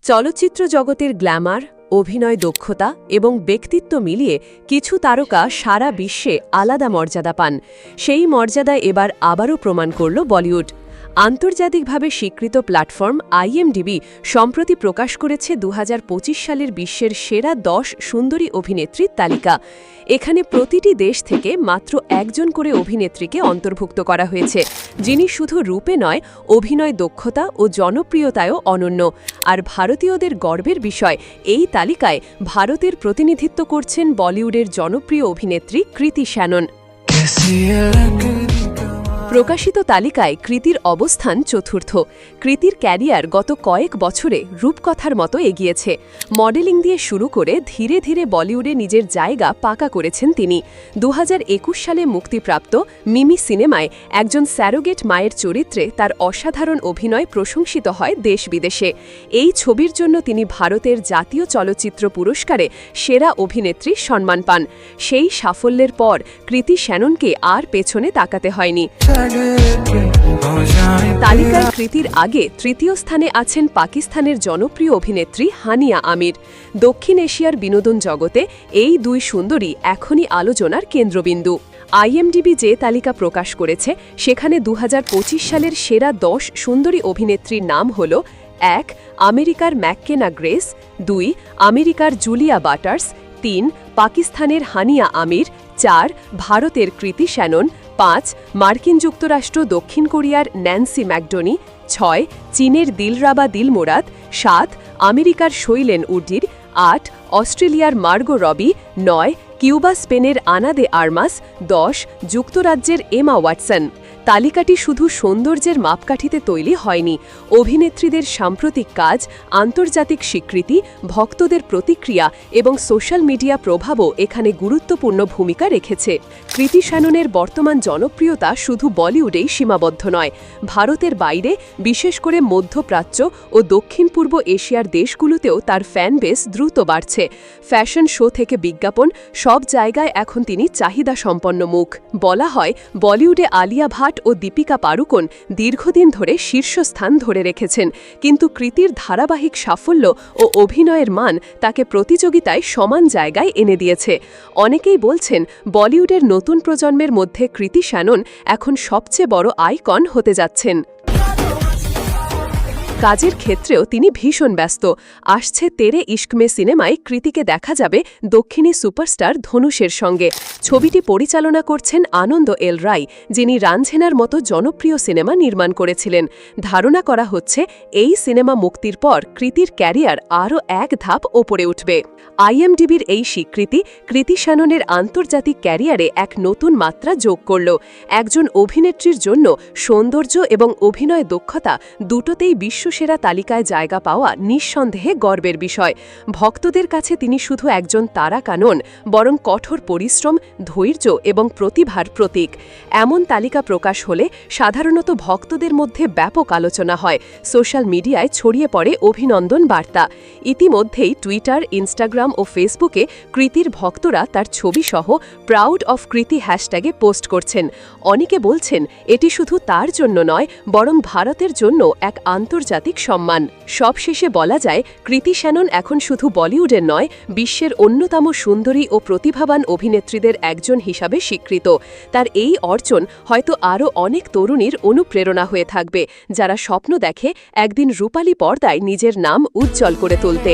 চলচ্চিত্র জগতের গ্ল্যামার, অভিনয় দক্ষতা এবং ব্যক্তিত্ব মিলিয়ে কিছু তারকা সারা বিশ্বে আলাদা মর্যাদা পান। সেই মর্যাদা এবার আবারও প্রমাণ করল বলিউড। আন্তর্জাতিকভাবে স্বীকৃত প্ল্যাটফর্ম IMDb সম্প্রতি প্রকাশ করেছে 2025 সালের বিশ্বের সেরা 10 সুন্দরী অভিনেত্রীর তালিকা। এখানে প্রতিটি দেশ থেকে মাত্র একজন করে অভিনেত্রীকে অন্তর্ভুক্ত করা হয়েছে, যিনি শুধু রূপে নয়, অভিনয় দক্ষতা ও জনপ্রিয়তায়ও অনন্য। আর ভারতীয়দের গর্বের বিষয়, এই তালিকায় ভারতের প্রতিনিধিত্ব করছেন বলিউডের জনপ্রিয় অভিনেত্রী কৃতি শ্যানন। প্রকাশিত তালিকায় কৃতির অবস্থান চতুর্থ। কৃতির ক্যারিয়ার গত কয়েক বছরে রূপকথার মতো এগিয়েছে। মডেলিং দিয়ে শুরু করে ধীরে ধীরে বলিউডে নিজের জায়গা পাকা করেছেন তিনি। 2021 সালে মুক্তিপ্রাপ্ত মিমি সিনেমায় একজন স্যারোগেট মায়ের চরিত্রে তার অসাধারণ অভিনয় প্রশংসিত হয় দেশ বিদেশে। এই ছবির জন্য তিনি ভারতের জাতীয় চলচ্চিত্র পুরস্কারে সেরা অভিনেত্রীর সম্মান পান। সেই সাফল্যের পর কৃতি শ্যাননকে আর পেছনে তাকাতে হয়নি। তালিকায় কৃতির আগে তৃতীয় স্থানে আছেন পাকিস্তানের জনপ্রিয় অভিনেত্রী হানিয়া আমির। দক্ষিণ এশিয়ার বিনোদন জগতে এই দুই সুন্দরী এখনই আলোচনার কেন্দ্রবিন্দু। IMDb যে তালিকা প্রকাশ করেছে সেখানে 2025 সালের সেরা 10 সুন্দরী অভিনেত্রীর নাম হল: 1. আমেরিকার ম্যাককেনা গ্রেস, 2. আমেরিকার জুলিয়া বাটার্স, 3. পাকিস্তানের হানিয়া আমির, 4. ভারতের কৃতি শ্যানন, 5. মার্কিন যুক্তরাষ্ট্র দক্ষিণ কোরিয়ার ন্যান্সি ম্যাকডোনি, 6. চীনের দিলরাবা দিলমোরাদ, 7. আমেরিকার শৈলেন উড্ডির, 8. অস্ট্রেলিয়ার মার্গো রবি, 9. কিউবা স্পেনের আনা দে আর্মাস, 10. যুক্তরাজ্যের এমা ওয়াটসন। তালিকাটি শুধু সৌন্দর্যের মাপকাঠিতে তৈরি হয়নি। অভিনেত্রীদের সাম্প্রতিক কাজ, আন্তর্জাতিক স্বীকৃতি, ভক্তদের প্রতিক্রিয়া এবং সোশ্যাল মিডিয়া প্রভাবও এখানে গুরুত্বপূর্ণ ভূমিকা রেখেছে। কৃতি শ্যাননের বর্তমান জনপ্রিয়তা শুধু বলিউডেই সীমাবদ্ধ নয়। ভারতের বাইরে, বিশেষ করে মধ্যপ্রাচ্য ও দক্ষিণ পূর্ব এশিয়ার দেশগুলোতেও তার ফ্যান বেস দ্রুত বাড়ছে। ফ্যাশন শো থেকে বিজ্ঞাপন, সব জায়গায় এখন তিনি চাহিদা সম্পন্ন মুখ। বলা হয়, বলিউডে আলিয়া ভাট ও দীপিকা পাড়ুকোন দীর্ঘদিন ধরে শীর্ষস্থান ধরে রেখেছেন, কিন্তু কৃতির ধারাবাহিক সাফল্য ও অভিনয়ের মান তাকে প্রতিযোগিতায় সমান জায়গায় এনে দিয়েছে। অনেকেই বলছেন, বলিউডের নতুন প্রজন্মের মধ্যে কৃতি শ্যানন এখন সবচেয়ে বড় আইকন হতে যাচ্ছেন। কাজের ক্ষেত্রেও তিনি ভীষণ ব্যস্ত। আসছে তেরে ইশক মে সিনেমায় কৃতিকে দেখা যাবে দক্ষিণী সুপারস্টার ধনুষের সঙ্গে। ছবিটি পরিচালনা করছেন আনন্দ এল রায়, যিনি রাঞ্ঝেনার মতো জনপ্রিয় সিনেমা নির্মাণ করেছিলেন। ধারণা করা হচ্ছে, এই সিনেমা মুক্তির পর কৃতির ক্যারিয়ার আরও এক ধাপ ওপরে উঠবে। IMDbর এই স্বীকৃতি কৃতি শ্যাননের আন্তর্জাতিক ক্যারিয়ারে এক নতুন মাত্রা যোগ করল। একজন অভিনেত্রীর জন্য সৌন্দর্য এবং অভিনয় দক্ষতা দুটোতেই বিশ্বসেরা তালিকায় জায়গা পাওয়া নিঃসন্দেহে গর্বের বিষয়। ভক্তদের কাছে তিনি শুধু একজন তারকা নন, বরং কঠোর পরিশ্রম, ধৈর্য এবং প্রতিভার প্রতীক। এমন তালিকা প্রকাশ হলে সাধারণত ভক্তদের মধ্যে ব্যাপক আলোচনা হয়, সোশ্যাল মিডিয়ায় ছড়িয়ে পড়ে অভিনন্দন বার্তা। ইতিমধ্যেই টুইটার, ইনস্টাগ্রাম ও ফেসবুকে কৃতির ভক্তরা তার ছবিসহ প্রাউড অফ কৃতি হ্যাশট্যাগে পোস্ট করছেন। অনেকে বলছেন, এটি শুধু তার জন্য নয়, বরং ভারতের জন্য এক আন্তর্জাতিক সম্মান। সবশেষে বলা যায়, কৃতি শ্যানন এখন শুধু বলিউডের নয়, বিশ্বের অন্যতম সুন্দরী ও প্রতিভাবান অভিনেত্রীদের একজন হিসাবে স্বীকৃত। তার এই অর্জন হয়তো আরও অনেক তরুণীর অনুপ্রেরণা হয়ে থাকবে, যারা স্বপ্ন দেখে একদিন রূপালী পর্দায় নিজের নাম উজ্জ্বল করে তুলতে।